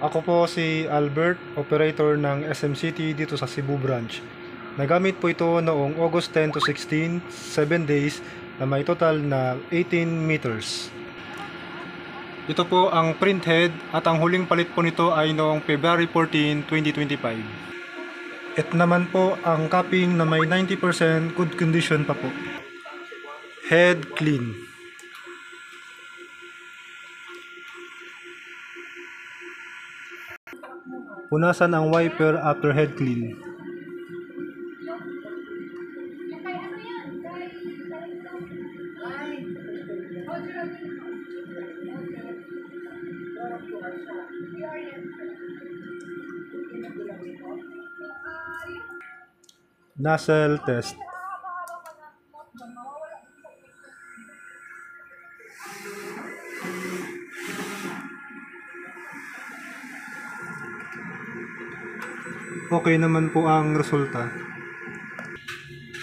Ako po si Albert, operator ng SM City dito sa Cebu branch. Nagamit po ito noong August 10 to 16, 7 days na may total na 18 meters. Ito po ang print head at ang huling palit po nito ay noong February 14, 2025. Ito naman po ang capping na may 90% good condition pa po. Head clean. Punasan ang wiper after head clean. Nozzle test. Okay naman po ang resulta.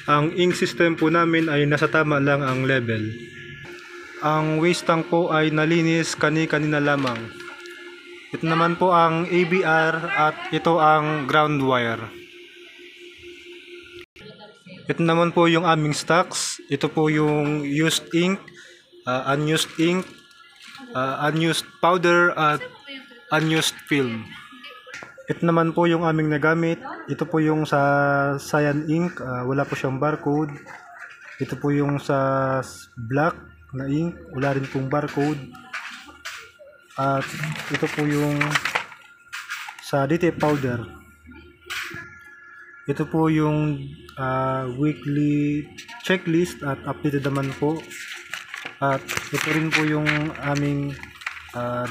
Ang ink system po namin ay nasa tama lang ang level. Ang waste tank po ay nalinis kani-kanina lamang. Ito naman po ang ABR at ito ang ground wire. Ito naman po yung aming stocks. Ito po yung used ink, unused ink, unused powder at unused film. Ito naman po yung aming nagamit. Ito po yung sa cyan ink, wala po siyang barcode. Ito po yung sa black na ink, wala rin pong barcode. At ito po yung sa DT powder. Ito po yung weekly checklist at updated naman po. At ito rin po yung aming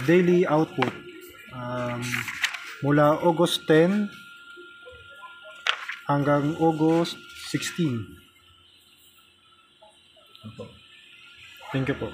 daily output. Mula August 10 hanggang August 16. Thank you po.